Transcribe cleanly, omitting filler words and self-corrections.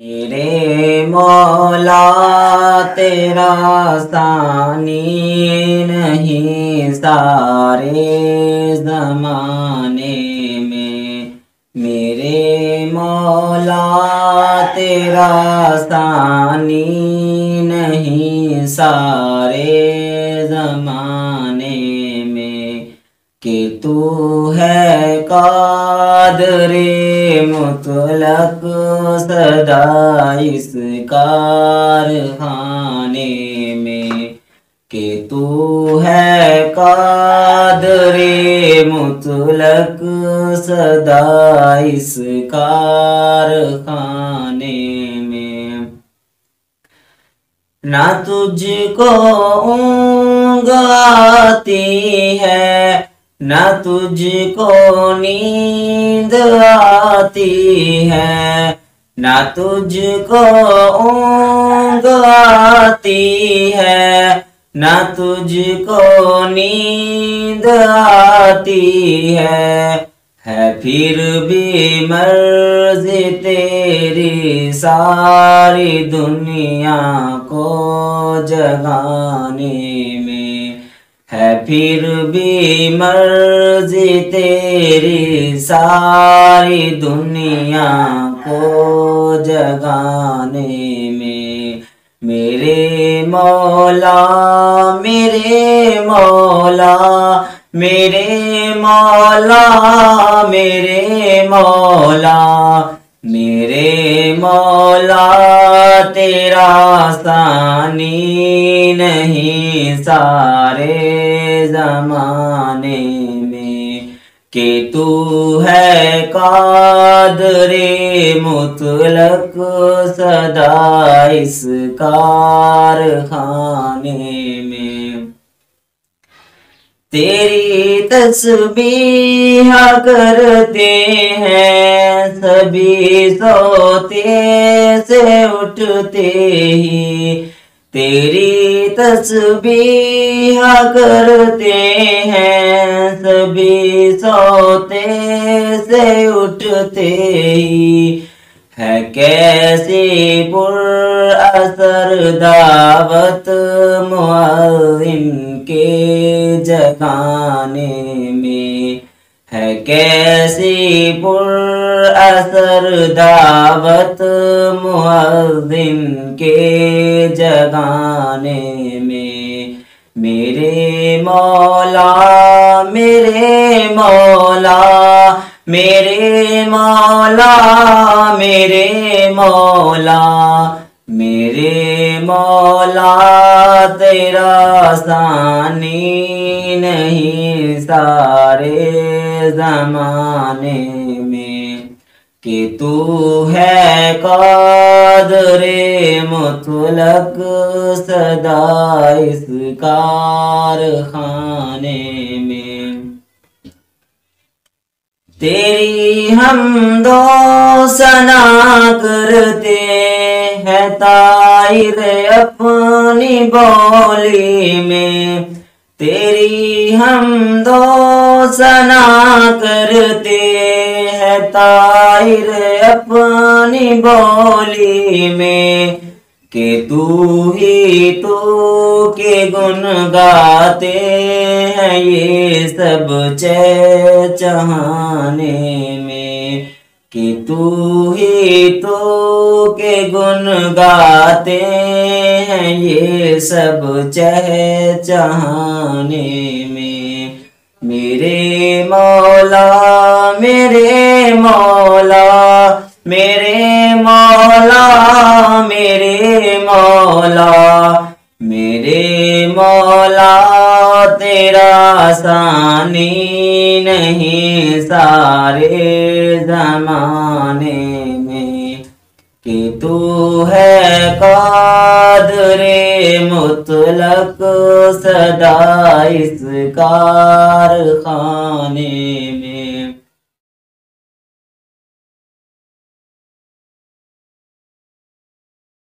मेरे मौला तेरा सानी नहीं सारे ज़माने में। मेरे मौला तेरा सानी नहीं सारे ज़माने में। कि तू है कादरे मुतलक सदा इस कारखाने में। कि तू है कादरे मुतलक सदा इस कारखाने में। ना तुझको ऊँघ आती है ना तुझको नींद आती है। ना तुझको ऊँघ आती है ना तुझको नींद आती है फिर भी मर्ज़ी तेरी सारी दुनिया को जगाने में। फिर भी मर्ज़ी तेरी सारी दुनिया को जगाने में। मेरे मौला मेरे मौला मेरे मौला मेरे मौला मेरे मौला तेरा सानी नहीं सारे ज़माने में। कि तू है कादरे मुतलक सदा इस कारखाने में। तेरी तस्बीह करते हैं सभी सोते से उठते ही। तेरी तस्बीह करते हैं सभी सोते से उठते ही। है कैसी पुरअसर दावत मुअज़्ज़िन के जगाने में। है कैसी पुरअसर दावत मुअज़्ज़िन के जगाने में। मेरे मौला मेरे मौला मेरे मौला मेरे मौला मेरे मौला तेरा सानी नहीं सारे ज़माने में। कि तू है कादरे मुतलक सदा इस कारखाने में। तेरी हमदो सना करते हैं ताइर अपनी बोली में। तेरी हमदो सना करते हैं ताइर अपनी बोली में। कि तू ही तू के गुण गाते हैं ये सब चहचहाने में। कि तू ही तू के गुण गाते हैं ये सब चहचहाने में। मेरे मौला मेरे मौला मेरे मौला मेरे मौला मेरे मौला तेरा सानी नहीं सारे ज़माने में। कि तू है कादरे मुतलक सदा इस कारखाने